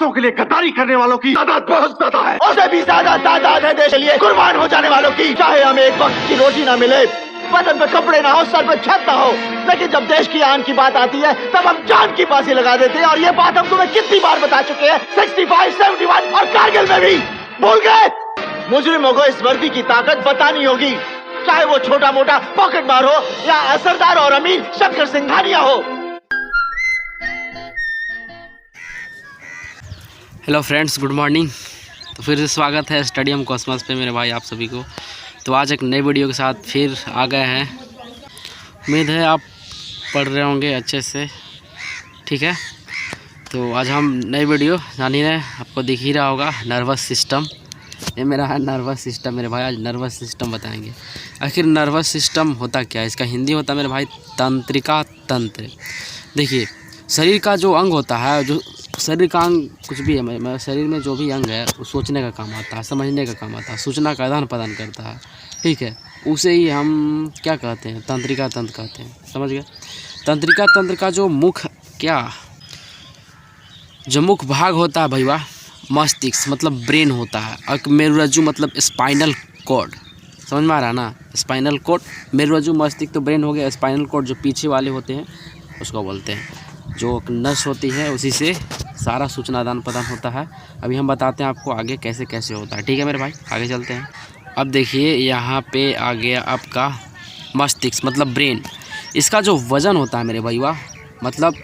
पैसों के लिए गद्दारी करने वालों की तादाद बहुत ज्यादा है, उससे भी ज्यादा तादाद है देश के लिए कुर्बान हो जाने वालों की। चाहे हमें एक वक्त की रोटी ना मिले, बदन पे कपड़े ना हो, सर पे छत ना हो, लेकिन जब देश की आन की बात आती है तब हम जान की फांसी लगा देते हैं। और ये बात हम तुम्हें कितनी बार बता चुके हैं, 65, 71 और कारगिल में भी। भूल गए? मुजरिमों को इस वर्दी की ताकत बतानी होगी, चाहे वो छोटा मोटा पॉकेट मार हो या असरदार और अमीर शक्कर सिंघानिया हो। Hello friends, good morning. तो फिर से स्वागत है स्टेडियम कॉस्मस पे मेरे भाई आप सभी को। तो आज एक नई वीडियो के साथ फिर आ गए हैं। उम्मीद है आप पढ़ रहे होंगे अच्छे से, ठीक है। तो आज हम नई वीडियो, जानी है आपको दिख ही रहा होगा, नर्वस सिस्टम। ये मेरा है नर्वस सिस्टम मेरे भाई। आज नर्वस सिस्टम बताएंगे। आखिर नर्वस सिस्टम होता क्या है? इसका हिंदी होता है मेरे भाई तंत्रिका तंत्र। देखिए, शरीर का जो अंग होता है, जो शरीर का अंग कुछ भी है, शरीर में जो भी अंग है वो सोचने का काम आता है, समझने का काम आता है, सूचना का आदान प्रदान करता है, ठीक है। उसे ही हम क्या कहते हैं? तंत्रिका तंत्र कहते हैं, समझ गए। तंत्रिका तंत्र का जो मुख्य भाग होता है भैया, मस्तिष्क मतलब ब्रेन होता है, और मेरुरज्जु मतलब स्पाइनल कॉर्ड। समझ में आ रहा ना? स्पाइनल कॉर्ड, मेरुरज्जु, मस्तिष्क तो ब्रेन हो गया। स्पाइनल कॉर्ड जो पीछे वाले होते हैं उसको बोलते हैं, जो नस होती है उसी से सारा सूचना आदान प्रदान होता है। अभी हम बताते हैं आपको आगे कैसे कैसे होता है, ठीक है मेरे भाई। आगे चलते हैं। अब देखिए, यहाँ पे आ गया आपका मस्तिष्क मतलब ब्रेन। इसका जो वज़न होता है मेरे भैया, मतलब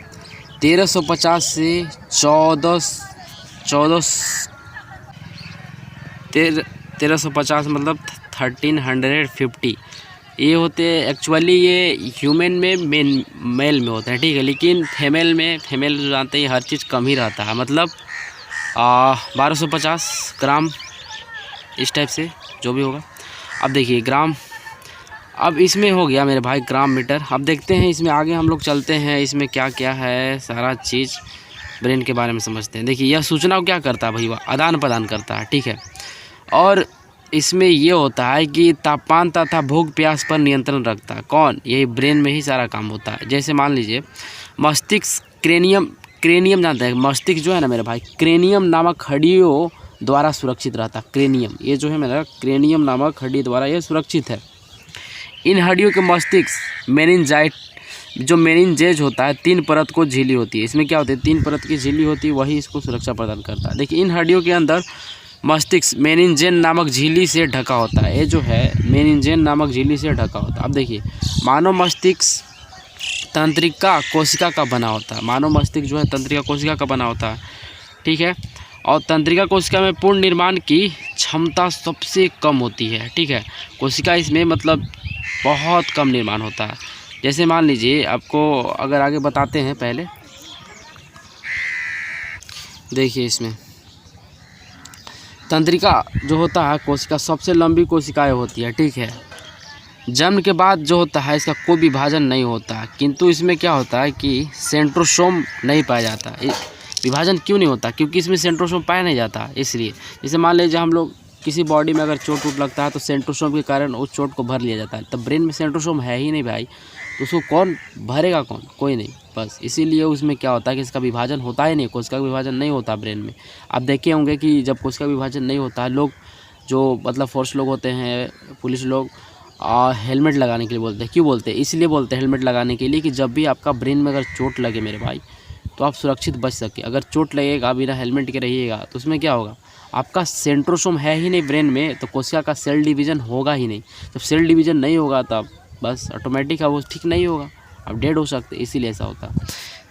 1350 से 1350 मतलब 1350 ये होते हैं। एक्चुअली ये ह्यूमन में मेल में होता है, ठीक है। लेकिन फीमेल जो जानते हैं हर चीज़ कम ही रहता है, मतलब 1250 ग्राम इस टाइप से जो भी होगा। अब देखिए ग्राम, अब इसमें हो गया मेरे भाई ग्राम मीटर। अब देखते हैं इसमें आगे हम लोग चलते हैं, इसमें क्या क्या है सारा चीज़ ब्रेन के बारे में समझते हैं। देखिए, यह सूचना को क्या करता है भैया? आदान प्रदान करता है, ठीक है। और इसमें ये होता है कि तापमान तथा भूख प्यास पर नियंत्रण रखता है। कौन? यही ब्रेन में ही सारा काम होता है। जैसे मान लीजिए मस्तिष्क, क्रेनियम जानते हैं? मस्तिष्क जो है ना मेरे भाई, क्रेनियम नामक हड्डियों द्वारा सुरक्षित रहता है। क्रेनियम, ये जो है मेरा क्रेनियम नामक हड्डी द्वारा ये सुरक्षित है। इन हड्डियों के मस्तिष्क मेनिनजेज होता है, 3 परत को झिल्ली होती है। इसमें क्या होती है? 3 परत की झिल्ली होती है, वही इसको सुरक्षा प्रदान करता है। देखिए, इन हड्डियों के अंदर मस्तिष्क मेनिनजेन नामक झिल्ली से ढका होता है। ये जो है मेनिनजेन नामक झिल्ली से ढका होता है। अब देखिए, मानव मस्तिष्क तंत्रिका कोशिका का बना होता है। मानव मस्तिष्क जो है तंत्रिका कोशिका का बना होता है, ठीक है। और तंत्रिका कोशिका में पूर्ण निर्माण की क्षमता सबसे कम होती है, ठीक है। कोशिका इसमें मतलब बहुत कम निर्माण होता है। जैसे मान लीजिए, आपको अगर आगे बताते हैं, पहले देखिए इसमें तंत्रिका जो होता है कोशिका सबसे लंबी कोशिकाएं होती है, ठीक है। जन्म के बाद जो होता है इसका कोई विभाजन नहीं होता, किंतु इसमें क्या होता है कि सेंट्रोसोम नहीं पाया जाता। विभाजन क्यों नहीं होता? क्योंकि इसमें सेंट्रोसोम पाया नहीं जाता, इसलिए। जैसे मान लीजिए हम लोग किसी बॉडी में अगर चोट वोट लगता है तो सेंट्रोसोम के कारण उस चोट को भर लिया जाता है। तब ब्रेन में सेंट्रोसोम है ही नहीं भाई, तो उसको कौन भरेगा? कौन? कोई नहीं, बस इसीलिए उसमें क्या होता है कि इसका विभाजन होता ही नहीं, कोशिका का विभाजन नहीं होता ब्रेन में। आप देखे होंगे कि जब कोशिका का विभाजन नहीं होता है, लोग जो मतलब फोर्स लोग होते हैं, पुलिस लोग, हेलमेट लगाने के लिए बोलते हैं। क्यों बोलते हैं? इसलिए बोलते हैं हेलमेट लगाने के लिए कि जब भी आपका ब्रेन में अगर चोट लगे मेरे भाई, तो आप सुरक्षित बच सके। अगर चोट लगेगा बिना हेलमेट के रहिएगा तो उसमें क्या होगा? आपका सेंट्रोसोम है ही नहीं ब्रेन में, तो कोशिका का सेल डिवीज़न होगा ही नहीं। जब सेल डिवीज़न नहीं होगा तब बस ऑटोमेटिक है वो ठीक नहीं होगा, आप डेड हो सकते, इसीलिए ऐसा होता है।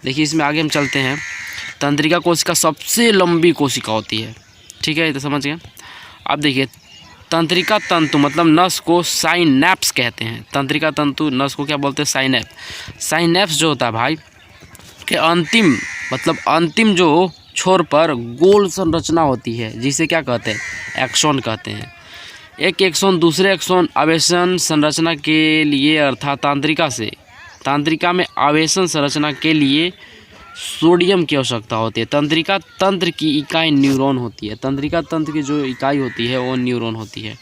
देखिए, इसमें आगे हम चलते हैं। तंत्रिका कोशिका सबसे लंबी कोशिका होती है, ठीक है, तो समझ गए। अब देखिए, तंत्रिका तंतु मतलब नस को साइनैप्स कहते हैं। तंत्रिका तंतु नस को क्या बोलते हैं? साइनैप्स। साइनैप्स जो होता है भाई के अंतिम जो छोर पर गोल संरचना होती है, जिसे क्या कहते हैं? एक्सोन कहते हैं। एक एक्सोन दूसरे एक्सोन आवेशन संरचना के लिए, अर्थात तंत्रिका में आवेशन संरचना के लिए सोडियम की आवश्यकता होती है। तंत्रिका तंत्र की इकाई न्यूरॉन होती है। तंत्रिका तंत्र की जो इकाई होती है वो न्यूरॉन होती है।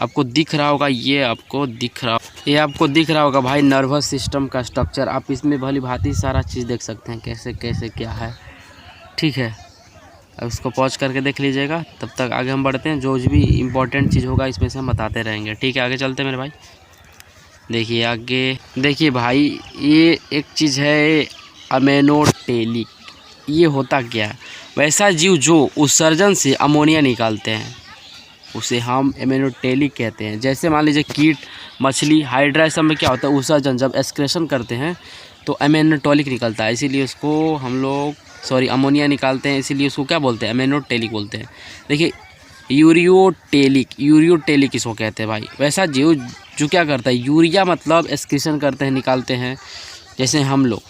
आपको दिख रहा होगा, ये आपको दिख रहा होगा भाई नर्वस सिस्टम का स्ट्रक्चर। आप इसमें भली भांति सारा चीज़ देख सकते हैं कैसे कैसे क्या है, ठीक है। अब इसको पॉज करके देख लीजिएगा, तब तक आगे हम बढ़ते हैं। जो भी इम्पोर्टेंट चीज़ होगा इसमें से हम बताते रहेंगे, ठीक है। आगे चलते हैं मेरे भाई। देखिए आगे, देखिए भाई ये एक चीज़ है अमेनोटेलिक। ये होता क्या है? वैसा जीव जो उत्सर्जन से अमोनिया निकालते हैं उसे हम एमेनोटेलिक कहते हैं। जैसे मान लीजिए कीट, मछली, हाइड्रा, सब में क्या होता है उत्सर्जन, जब एक्सक्रेशन करते हैं तो एमेनोटोलिक निकलता है, इसीलिए उसको हम लोग अमोनिया निकालते हैं, इसीलिए उसको क्या बोलते हैं? एमेनोटेलिक बोलते हैं। देखिए यूरियोटेलिक इसको कहते हैं भाई। वैसा जीव जो क्या करता है, यूरिया मतलब एक्सक्रीशन करते हैं, निकालते हैं। जैसे हम लोग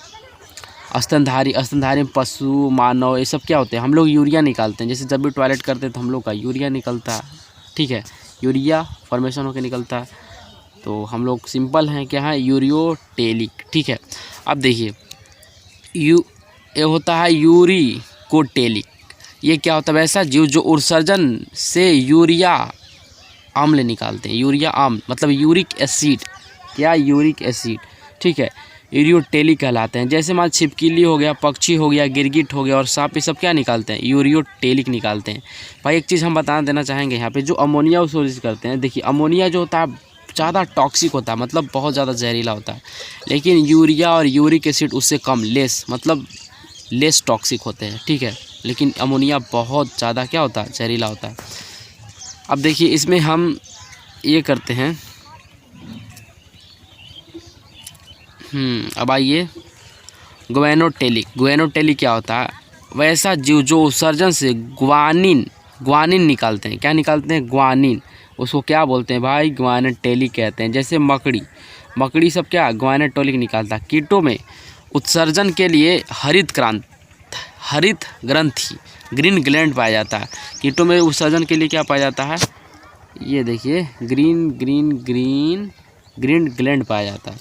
स्तनधारी पशु, मानव, ये सब क्या होते हैं, हम लोग यूरिया निकालते हैं। जैसे जब भी टॉयलेट करते हैं तो हम लोग का यूरिया निकलता है, ठीक है। यूरिया फॉर्मेशन होकर निकलता है, तो हम लोग सिंपल हैं क्या है, यूरियोटेलिक, ठीक है। अब देखिए ये होता है यूरिकोटेलिक। ये क्या होता है? वैसा जीव जो उत्सर्जन से यूरिया अम्ल निकालते हैं। यूरिया अम्ल मतलब यूरिक एसिड, क्या? यूरिक एसिड, ठीक है। यूरियोटेलिक कहलाते हैं। जैसे मान छिपकली हो गया, पक्षी हो गया, गिरगिट हो गया और सांप, ये सब क्या निकालते हैं? यूरियोटेलिक निकालते हैं। भाई एक चीज़ हम बता देना चाहेंगे यहाँ पे, जो अमोनिया सोर्स करते हैं, देखिए अमोनिया जो होता है ज़्यादा टॉक्सिक होता है, मतलब बहुत ज़्यादा जहरीला होता है। लेकिन यूरिया और यूरिक एसिड उससे कम, लेस टॉक्सिक होते हैं, ठीक है। लेकिन अमोनिया बहुत ज़्यादा क्या होता है? जहरीला होता है। अब देखिए इसमें हम ये करते हैं, अब आइए ग्वेनोटेलिक क्या होता है? वैसा जीव जो उत्सर्जन से ग्वानिन निकालते हैं। क्या निकालते हैं? ग्वानिन। उसको क्या बोलते हैं भाई? ग्वानोटेलिक कहते हैं। जैसे मकड़ी सब क्या ग्वानोटेलिक निकालता है। कीटों में उत्सर्जन के लिए हरित ग्रंथि, ग्रीन ग्लैंड पाया जाता है। कीटों में उत्सर्जन के लिए क्या पाया जाता है? ये देखिए ग्रीन ग्लैंड पाया जाता है।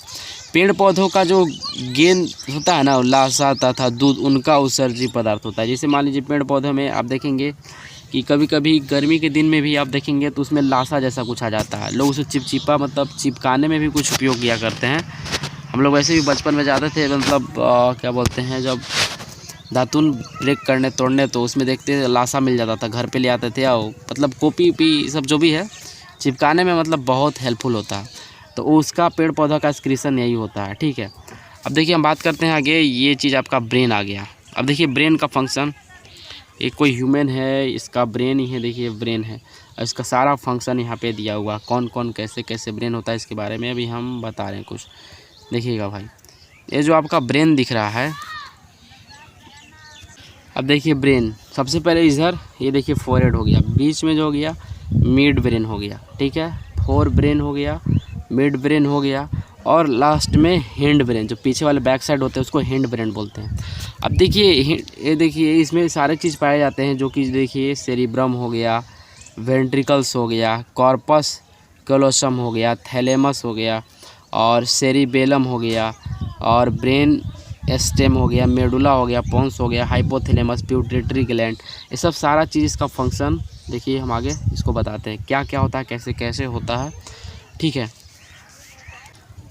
पेड़ पौधों का जो गेंद होता है ना, लाशा तथा दूध, उनका उत्सर्जी पदार्थ होता है। जैसे मान लीजिए पेड़ पौधों में आप देखेंगे कि कभी कभी गर्मी के दिन में भी आप देखेंगे तो उसमें लाशा जैसा कुछ आ जाता है। लोग उसे चिपचिपा मतलब चिपकाने में भी कुछ उपयोग किया करते हैं। हम लोग वैसे भी बचपन में जाते थे, मतलब क्या बोलते हैं, जब दातुन ब्रेक करने तोड़ने, तो उसमें देखते लाशा मिल जाता था, घर पे ले आते थे। और मतलब कॉपी सब जो भी है चिपकाने में मतलब बहुत हेल्पफुल होता है। तो उसका पेड़ पौधा का एक्सक्रीशन यही होता है, ठीक है। अब देखिए हम बात करते हैं आगे, ये चीज़ आपका ब्रेन आ गया। अब देखिए ब्रेन का फंक्शन, एक कोई ह्यूमन है, इसका ब्रेन ही है, देखिए ब्रेन है, और इसका सारा फंक्शन यहाँ पे दिया हुआ, कौन कौन कैसे कैसे ब्रेन होता है इसके बारे में अभी हम बता रहे हैं कुछ। देखिएगा भाई, ये जो आपका ब्रेन दिख रहा है, अब देखिए ब्रेन सबसे पहले इधर ये देखिए फोरहेड हो गया, बीच में जो हो गया मिड ब्रेन हो गया, ठीक है। फोर ब्रेन हो गया, मिड ब्रेन हो गया, और लास्ट में हैंड ब्रेन, जो पीछे वाले बैक साइड होते हैं उसको हैंड ब्रेन बोलते हैं। अब देखिए ये देखिए इसमें सारे चीज़ पाए जाते हैं, जो कि देखिए सेरिब्रम हो गया, वेंट्रिकल्स हो गया, कॉर्पस कैलोसम हो गया, थैलेमस हो गया, और सेरिबेलम हो गया, और ब्रेन स्टेम हो गया, मेडुला हो गया, पोन्स हो गया, हाइपोथैलेमस, पिट्यूटरी ग्लैंड, ये सब सारा चीज़ इसका फंक्शन देखिए हम आगे इसको बताते हैं क्या क्या होता है, कैसे कैसे होता है, ठीक है।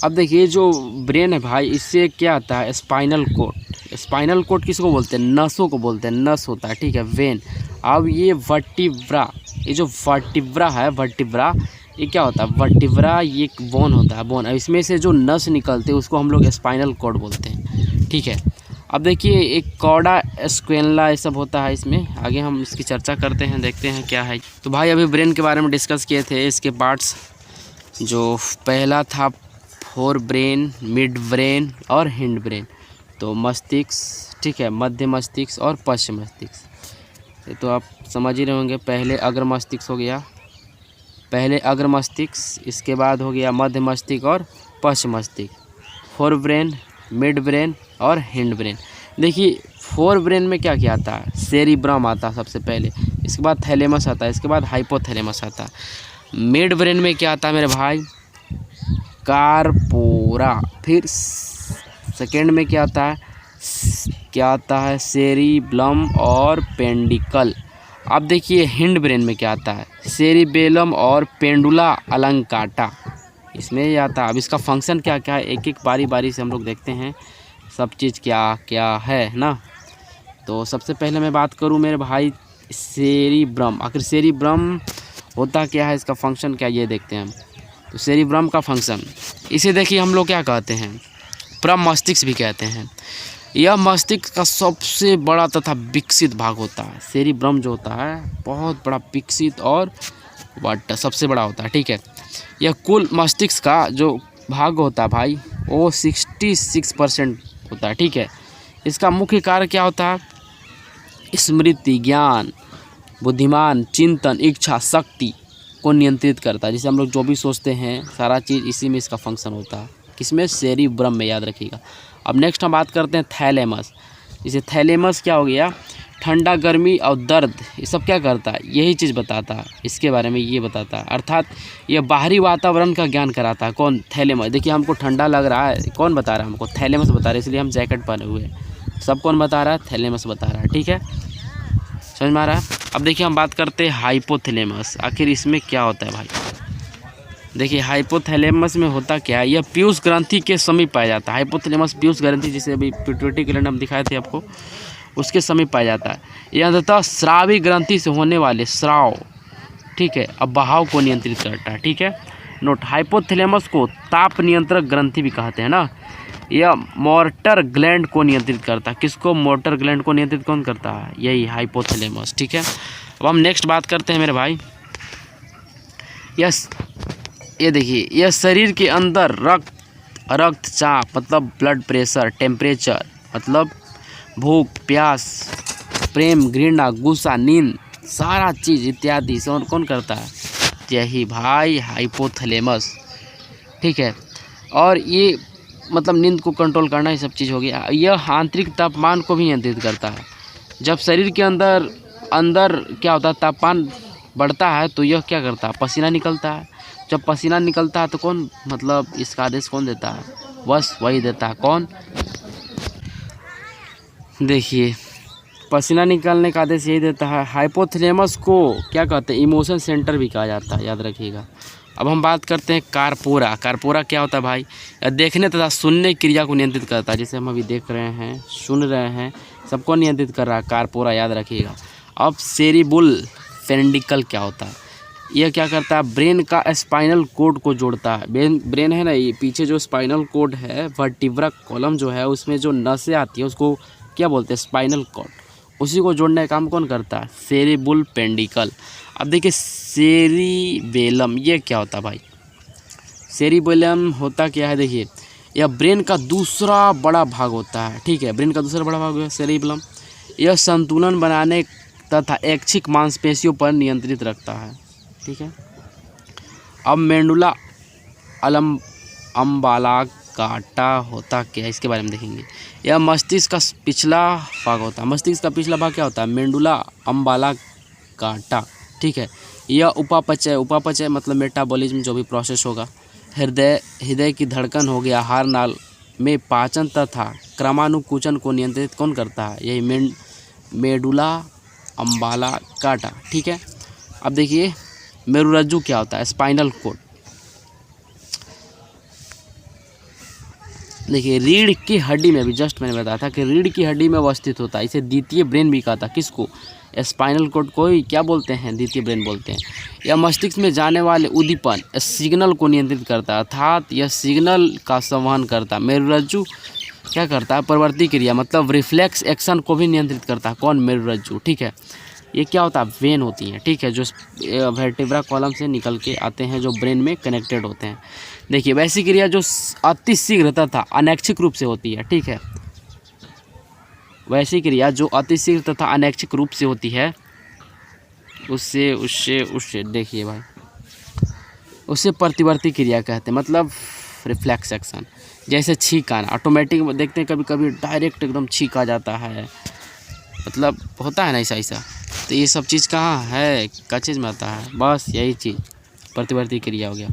अब देखिए जो ब्रेन है भाई, इससे क्या आता है स्पाइनल कोड। स्पाइनल कोड किसको बोलते हैं? नसों को बोलते हैं, नस होता है, ठीक है, वेन। अब ये वर्टिब्रा, ये जो वर्टिब्रा है, वर्टिब्रा ये क्या होता है? वर्टिब्रा ये एक बोन होता है, बोन। इसमें से जो नस निकलते हैं उसको हम लोग स्पाइनल कोड बोलते हैं, ठीक है। अब देखिए एक कॉर्डा स्क्वेला ये सब होता है इसमें, आगे हम इसकी चर्चा करते हैं, देखते हैं क्या है। तो भाई अभी ब्रेन के बारे में डिस्कस किए थे, इसके पार्ट्स जो पहला था फोर ब्रेन, मिड ब्रेन और हैंड ब्रेन। तो मस्तिष्क, ठीक है, मध्य मस्तिष्क और पश्च मस्तिष्क, तो आप समझ ही रहे होंगे। पहले अग्र मस्तिष्क हो गया, पहले अग्र मस्तिष्क, इसके बाद हो गया मध्य मस्तिष्क और पश्च मस्तिष्क, फोर ब्रेन, मिड ब्रेन और हैंड ब्रेन। देखिए फोर ब्रेन में क्या क्या आता है? सेरिब्रम आता है सबसे पहले, इसके बाद थैलेमस आता है, इसके बाद हाइपोथैलेमस आता है। मिड ब्रेन में क्या आता है मेरे भाई? कार्पोरा। फिर सेकेंड में क्या आता है? सेरिब्लम और पेंडिकल। अब देखिए हैंड ब्रेन में क्या आता है? सेरिबेलम और पेंडुला अलंकाटा, इसमें ये आता है। अब इसका फंक्शन क्या क्या है, एक एक बारी बारी से हम लोग देखते हैं सब चीज़ क्या क्या है ना। तो सबसे पहले मैं बात करूं मेरे भाई सेरिब्रम। आखिर सेरिब्रम होता क्या है, इसका फंक्शन क्या, ये देखते हैं हम। तो सेरिब्रम का फंक्शन, इसे देखिए हम लोग क्या कहते हैं, प्रमस्तिष्क भी कहते हैं। यह मस्तिष्क का सबसे बड़ा तथा विकसित भाग होता है। सेरिब्रम जो होता है बहुत बड़ा विकसित और सबसे बड़ा होता है, ठीक है। यह कुल मस्तिष्क का जो भाग होता है भाई वो 66% होता है, ठीक है। इसका मुख्य कार्य क्या होता है, स्मृति, ज्ञान, बुद्धिमान, चिंतन, इच्छा शक्ति को नियंत्रित करता है। जैसे हम लोग जो भी सोचते हैं सारा चीज़ इसी में इसका फंक्शन होता है, किसमें, सेरिब्रम में, याद रखिएगा। अब नेक्स्ट हम बात करते हैं थैलेमस। जैसे थैलेमस क्या हो गया, ठंडा, गर्मी और दर्द, ये सब क्या करता है, यही चीज़ बताता है, इसके बारे में ये बताता है। अर्थात यह बाहरी वातावरण का ज्ञान कराता है। कौन, थैलेमस। देखिए हमको ठंडा लग रहा है, कौन बता रहा है हमको, थैलेमस बता रहा है, इसलिए हम जैकेट पहने हुए हैं। सब कौन बता रहा है, थैलेमस बता रहा है, ठीक है, समझ में आ रहा है। अब देखिए हम बात करते हैं हाइपोथैलेमस। आखिर इसमें क्या होता है भाई, देखिए हाइपोथैलेमस में होता क्या है, यह पीयूष ग्रंथि के समीप पाया जाता है। हाइपोथैलेमस पीयूष ग्रंथि, जिसे अभी पिट्यूटरी ग्लैंड हम दिखाए थे आपको, उसके समीप पाया जाता है। यह अंततः स्रावी ग्रंथि से होने वाले स्राव, ठीक है, अब बहाव को नियंत्रित करता है, ठीक है। नोट, हाइपोथैलेमस को ताप नियंत्रक ग्रंथि भी कहते हैं ना। यह मोटर ग्लैंड को नियंत्रित करता है। किसको, मोटर ग्लैंड को नियंत्रित कौन करता है, यही हाइपोथैलेमस, ठीक है। अब हम नेक्स्ट बात करते हैं मेरे भाई, ये देखिए, यह शरीर के अंदर रक्तचाप मतलब ब्लड प्रेशर, टेम्परेचर मतलब भूख, प्यास, प्रेम, घृणा, गुस्सा, नींद, सारा चीज़ इत्यादि से कौन करता है, यही भाई हाइपोथैलेमस, ठीक है। और ये मतलब नींद को कंट्रोल करना, ये सब चीज़ हो गया। यह आंतरिक तापमान को भी नियंत्रित करता है। जब शरीर के अंदर क्या होता है, तापमान बढ़ता है तो यह क्या करता है, पसीना निकलता है। जब पसीना निकलता है तो कौन, मतलब इसका आदेश कौन देता है, बस वही देता है, कौन, देखिए पसीना निकालने का आदेश यही देता है। हाइपोथैलेमस को क्या कहते हैं, इमोशन सेंटर भी कहा जाता है, याद रखिएगा। अब हम बात करते हैं कार्पोरा। कार्पोरा क्या होता है भाई, देखने तथा सुनने क्रिया को नियंत्रित करता है। जैसे हम अभी देख रहे हैं, सुन रहे हैं, सबको नियंत्रित कर रहा है कार्पोरा, याद रखिएगा। अब सेरिबुल पेरिंडिकल क्या होता है, यह क्या करता है, ब्रेन का स्पाइनल कोड को जोड़ता है। ब्रेन है ना, ये पीछे जो स्पाइनल कोड है, वर्टिब्रा कॉलम जो है, उसमें जो नसें आती है उसको क्या बोलते हैं, स्पाइनल कॉर्ड, उसी को जोड़ने का काम कौन करता है, सेरिबुल पेरिंडिकल। अब देखिए सेरिबेलम, ये क्या होता है भाई, सेरिबेलम होता क्या है, देखिए यह ब्रेन का दूसरा बड़ा भाग होता है, ठीक है, ब्रेन का दूसरा बड़ा भाग है सेरिबेलम। यह संतुलन बनाने तथा ऐच्छिक मांसपेशियों पर नियंत्रित रखता है, ठीक है। अब मेंडुला अम्बालाकाटा होता क्या है, इसके बारे में देखेंगे। यह मस्तिष्क का पिछला भाग होता है। मस्तिष्क का पिछला भाग क्या होता है, मेंडुला अम्बालाकाटा, ठीक है। यह उपापचय मतलब मेटाबॉलिज्म जो भी प्रोसेस होगा, हृदय की धड़कन हो गया, आहार नाल में पाचन तथा क्रमानुकुचन को नियंत्रित कौन करता है, यही मेडुला अम्बालाकाटा, ठीक है। अब देखिए मेरुरज्जु क्या होता है, स्पाइनल कोड। देखिए रीढ़ की हड्डी में भी, जस्ट मैंने बताया था कि रीढ़ की हड्डी में अवस्थित होता है। इसे द्वितीय ब्रेन भी कहा था, किसको, स्पाइनल कोड को ही क्या बोलते हैं, द्वितीय ब्रेन बोलते हैं। यह मस्तिष्क में जाने वाले उद्दीपन सिग्नल को नियंत्रित करता है, अर्थात यह सिग्नल का संवहन करता है। मेरुरज्जु क्या करता है, प्रवृत्ति क्रिया मतलब रिफ्लेक्स एक्शन को भी नियंत्रित करता है, कौन, मेरुरज्जु, ठीक है। ये क्या होता है, वेन होती हैं, ठीक है, जो वर्टिब्रा कॉलम से निकल के आते हैं, जो ब्रेन में कनेक्टेड होते हैं। देखिए वैसी क्रिया जो अति शीघ्र तथा अनैच्छिक रूप से होती है, ठीक है, वैसी क्रिया जो अति शीघ्र तथा अनैच्छिक रूप से होती है, उससे देखिए भाई, उससे प्रतिवर्ती क्रिया कहते हैं, मतलब रिफ्लेक्स एक्शन। जैसे छींक आना, ऑटोमेटिक देखते हैं कभी कभी डायरेक्ट एकदम छींक आ जाता है, मतलब होता है ना ऐसा। तो ये सब चीज़ कहाँ है, क्या चीज़ में आता है, बस यही चीज़ प्रतिवर्ती क्रिया हो गया।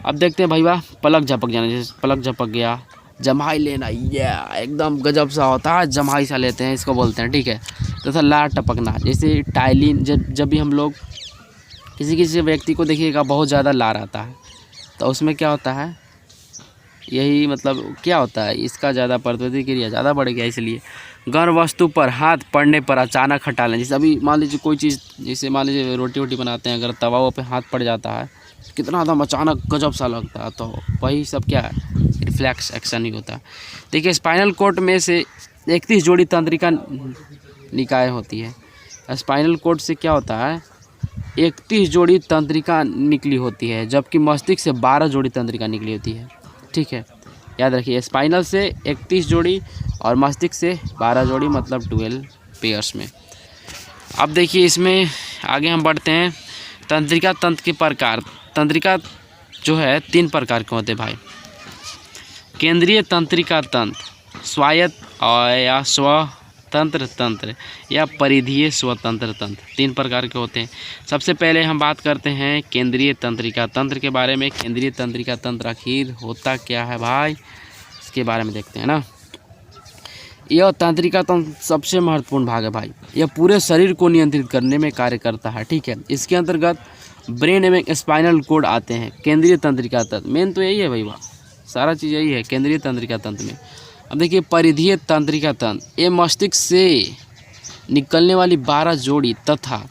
अब देखते हैं भाई वाह, पलक झपक जाना, जैसे पलक झपक गया, जम्हाई लेना, ये एकदम गजब सा होता है, जम्हाई सा लेते हैं, इसको बोलते हैं, ठीक है। तथा लार टपकना, जैसे टाइलिन, जब भी हम लोग किसी व्यक्ति को देखिएगा बहुत ज़्यादा लार आता है, तो उसमें क्या होता है, यही मतलब क्या होता है, इसका ज़्यादा प्रतिवर्ती क्रिया ज़्यादा बढ़ गया, इसलिए गर्म वस्तु पर हाथ पड़ने पर अचानक हटा लें। जैसे अभी मान लीजिए कोई चीज़, जैसे मान लीजिए रोटी वोटी बनाते हैं, अगर तवा पे हाथ पड़ जाता है कितना एकदम अचानक गजब सा लगता है, तो वही सब क्या है, रिफ्लेक्स एक्शन ही होता है। देखिए स्पाइनल कॉर्ड में से 31 जोड़ी तंत्रिका निकाय होती है। स्पाइनल कॉर्ड से क्या होता है, 31 जोड़ी तंत्रिका निकली होती है, जबकि मस्तिष्क से 12 जोड़ी तंत्रिका निकली होती है। ठीक है, याद रखिए स्पाइनल से 31 जोड़ी और मस्तिष्क से 12 जोड़ी, मतलब 12 पेयर्स में। अब देखिए इसमें आगे हम बढ़ते हैं। तंत्रिका तंत्र के प्रकार। तंत्रिका जो है 3 प्रकार के होते हैं भाई। केंद्रीय तंत्रिका तंत्र, स्वायत्त या स्वतंत्र तंत्र या परिधीय स्वतंत्र तंत्र, 3 प्रकार के होते हैं। सबसे पहले हम बात करते हैं केंद्रीय तंत्रिका तंत्र के बारे में। केंद्रीय तंत्रिका तंत्र आखिर होता क्या है भाई, इसके बारे में देखते हैं ना। यह तंत्रिका तंत्र सबसे महत्वपूर्ण भाग है भाई। यह पूरे शरीर को नियंत्रित करने में कार्य करता है। ठीक है, इसके अंतर्गत ब्रेन एवं स्पाइनल कोड आते हैं। केंद्रीय तंत्रिका तंत्र मेन तो यही है भाई, वाह सारा चीज़ यही है केंद्रीय तंत्रिका तंत्र में। अब देखिए परिधीय तंत्रिका तंत्र, ये मस्तिष्क से निकलने वाली 12 जोड़ी तथा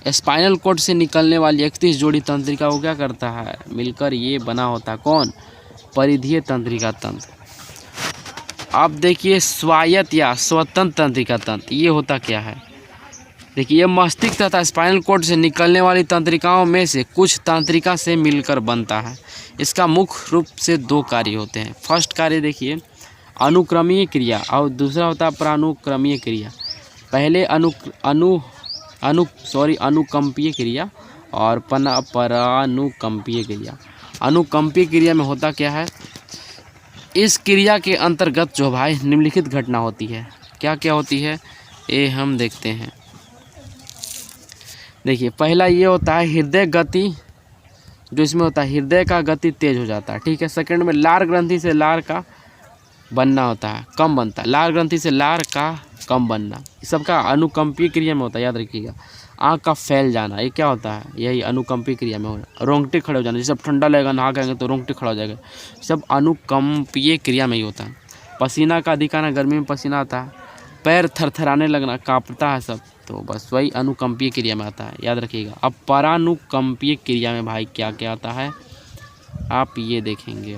स्पाइनल कोड से निकलने वाली 31 जोड़ी तंत्रिका को क्या करता है, मिलकर ये बना होता है कौन, परिधीय तंत्रिका तंत्र। अब देखिए स्वायत्त या स्वतंत्र तंत्रिका तंत्र, ये होता क्या है। देखिए ये मस्तिष्क तथा स्पाइनल कोड से निकलने वाली तंत्रिकाओं में से कुछ तंत्रिका से मिलकर बनता है। इसका मुख्य रूप से 2 कार्य होते हैं। फर्स्ट कार्य देखिए अनुक्रमीय क्रिया और दूसरा होता है प्रानुक्रमीय क्रिया। पहले अनुकंपीय क्रिया और परानुकंपीय क्रिया। अनुकंपीय क्रिया में होता क्या है, इस क्रिया के अंतर्गत जो भाई निम्नलिखित घटना होती है। क्या क्या होती है ये हम देखते हैं। देखिए पहला ये होता है हृदय गति, जो इसमें होता है हृदय का गति तेज हो जाता है। ठीक है, सेकंड में लार ग्रंथि से लार का बनना होता है, कम बनता है। लार ग्रंथि से लार का कम बनना, ये सबका अनुकंपीय क्रिया में होता है, याद रखिएगा। आँख का फैल जाना, ये क्या होता है, यही अनुकंपीय क्रिया में होता है। रोंगटे खड़े हो जाना, जैसे ठंडा लगेगा नहा खाएंगे तो रोंगटे खड़ा हो जाएगा, सब अनुकंपीय क्रिया में ही होता है। पसीना का अधिक आना, गर्मी में पसीना आता है। पैर थरथराने लगना, कांपता है सब, तो बस वही अनुकंपीय क्रिया में आता है, याद रखिएगा। अब परानुकंपीय क्रिया में भाई क्या क्या आता है आप ये देखेंगे।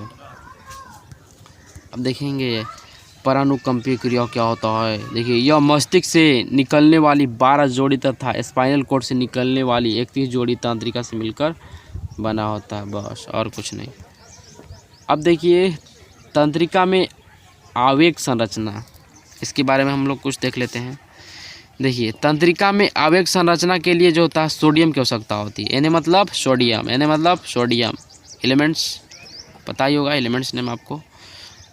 अब देखेंगे परानुकंपीय क्रिया क्या होता है। देखिए यह मस्तिष्क से निकलने वाली 12 जोड़ी तथा स्पाइनल कोड से निकलने वाली 31 जोड़ी तंत्रिका से मिलकर बना होता है, बस और कुछ नहीं। अब देखिए तंत्रिका में आवेग संरचना, इसके बारे में हम लोग कुछ देख लेते हैं। देखिए तंत्रिका में आवेग संरचना के लिए जो होता है सोडियम की आवश्यकता होती है। Na मतलब सोडियम, Na मतलब सोडियम। एलिमेंट्स पता ही होगा, एलिमेंट्स नेम आपको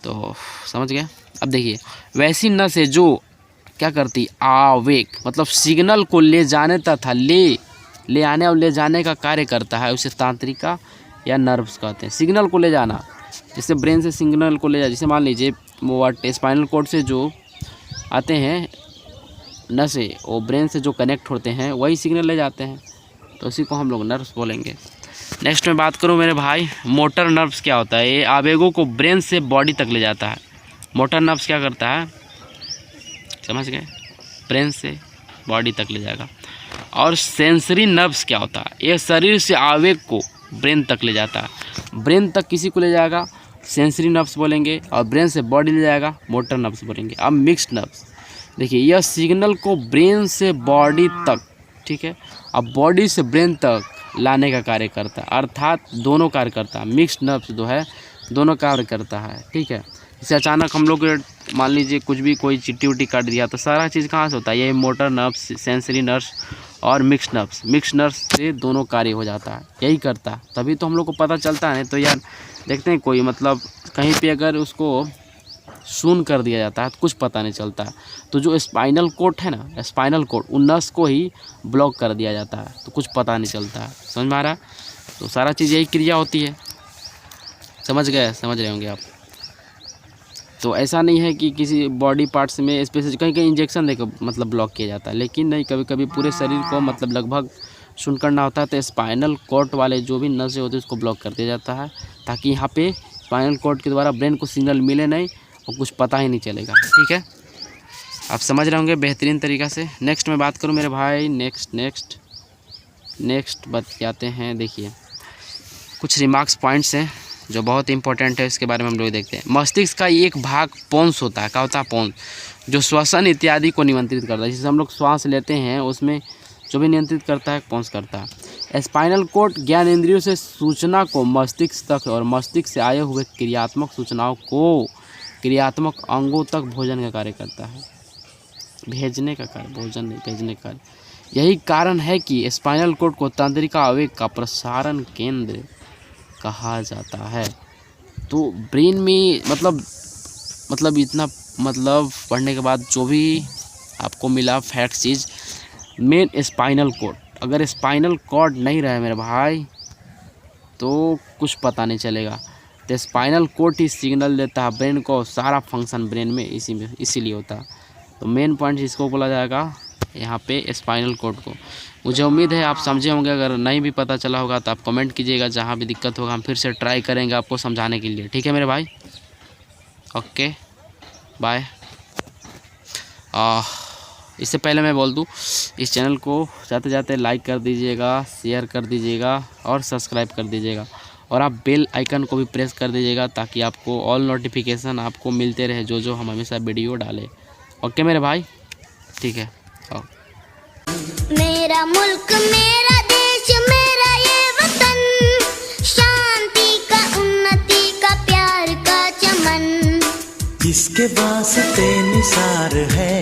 तो समझ गए। अब देखिए वैसी नस है जो क्या करती, आवेग मतलब सिग्नल को ले जाने तथा ले आने और ले जाने का कार्य करता है, उसे तंत्रिका या नर्व्स कहते हैं। सिग्नल को ले जाना, जैसे ब्रेन से सिग्नल को ले जा, जैसे मान लीजिए वो स्पाइनल कोड से जो आते हैं नसें, वो ब्रेन से जो कनेक्ट होते हैं वही सिग्नल ले जाते हैं, तो उसी को हम लोग नर्व्स बोलेंगे। नेक्स्ट में बात करूं मेरे भाई मोटर नर्व्स क्या होता है। ये आवेगों को ब्रेन से बॉडी तक ले जाता है। मोटर नर्व्स क्या करता है, समझ गए, ब्रेन से बॉडी तक ले जाएगा। और सेंसरी नर्व्स क्या होता है, ये शरीर से आवेग को ब्रेन तक ले जाता है। ब्रेन तक किसी को ले जाएगा सेंसरी नर्व्स बोलेंगे, और ब्रेन से बॉडी ले जाएगा मोटर नर्व्स बोलेंगे। अब मिक्स्ड नर्व्स, देखिए यह सिग्नल को ब्रेन से बॉडी तक, ठीक है, अब बॉडी से ब्रेन तक लाने का कार्य करता है, अर्थात दोनों कार्य करता है। मिक्स्ड नर्व्स जो है दोनों कार्य करता है। ठीक है, जैसे अचानक हम लोग मान लीजिए कुछ भी कोई चिट्टी उट्टी काट दिया तो सारा चीज़ कहाँ से होता है, ये मोटर नर्व्स, सेंसरी नर्व्स और मिक्स्ड नर्व्स। मिक्स्ड नर्व्स से दोनों कार्य हो जाता है, यही करता है, तभी तो हम लोग को पता चलता है। तो यार देखते हैं कोई मतलब कहीं पे अगर उसको शून्य कर दिया जाता है तो कुछ पता नहीं चलता है। तो जो स्पाइनल कोड है ना, स्पाइनल कोड, उन नस को ही ब्लॉक कर दिया जाता है तो कुछ पता नहीं चलता है। समझ में आ रहा है, तो सारा चीज़ यही क्रिया होती है। समझ गए, समझ रहे होंगे आप। तो ऐसा नहीं है कि किसी बॉडी पार्ट्स में स्पेशल कहीं कहीं इंजेक्शन देकर मतलब ब्लॉक किया जाता है, लेकिन नहीं, कभी कभी पूरे शरीर को मतलब लगभग शून्य करना होता है तो स्पाइनल कोड वाले जो भी नसें होती है उसको ब्लॉक कर दिया जाता है, ताकि यहाँ पे स्पाइनल कोड के द्वारा ब्रेन को सिग्नल मिले नहीं और कुछ पता ही नहीं चलेगा। ठीक है, आप समझ रहे होंगे बेहतरीन तरीक़ा से। नेक्स्ट मैं बात करूं मेरे भाई, नेक्स्ट बताते हैं। देखिए कुछ रिमार्क्स पॉइंट्स हैं जो बहुत इंपॉर्टेंट है, इसके बारे में हम लोग देखते हैं। मस्तिष्क का एक भाग पोन्स होता है। क्या होता है? पोन्स, जो श्वसन इत्यादि को नियंत्रित करता है। जिससे हम लोग श्वास लेते हैं उसमें जो भी नियंत्रित करता है पोन्स करता है। स्पाइनल कॉर्ड ज्ञान इंद्रियों से सूचना को मस्तिष्क तक और मस्तिष्क से आए हुए क्रियात्मक सूचनाओं को क्रियात्मक अंगों तक भोजन का कार्य करता है। भेजने का कार्य, भोजन नहीं, भेजने का कार्य। यही कारण है कि स्पाइनल कॉर्ड को तंत्रिका आवेग का प्रसारण केंद्र कहा जाता है। तो ब्रेन में मतलब इतना पढ़ने के बाद जो भी आपको मिला फैक्ट चीज़, मेन स्पाइनल कॉर्ड। अगर स्पाइनल कॉर्ड नहीं रहे मेरे भाई तो कुछ पता नहीं चलेगा। तो स्पाइनल कॉर्ड ही सिग्नल देता है ब्रेन को, सारा फंक्शन ब्रेन में इसीलिए होता है। तो मेन पॉइंट इसको बोला जाएगा यहाँ पे स्पाइनल कॉर्ड को। मुझे उम्मीद है आप समझे होंगे। अगर नहीं भी पता चला होगा तो आप कमेंट कीजिएगा, जहाँ भी दिक्कत होगा हम फिर से ट्राई करेंगे आपको समझाने के लिए। ठीक है मेरे भाई, ओके बाय। इससे पहले मैं बोल दूँ, इस चैनल को जाते जाते लाइक कर दीजिएगा, शेयर कर दीजिएगा और सब्सक्राइब कर दीजिएगा। और आप बेल आइकन को भी प्रेस कर दीजिएगा ताकि आपको ऑल नोटिफिकेशन आपको मिलते रहे जो हम हमेशा वीडियो डालें। ओके मेरे भाई, ठीक है। मेरा मुल्क, मेरा देश, मेरा ये वतन, शांति का, उन्नति का, प्यार का चमन, जिसके वास्ते निसार है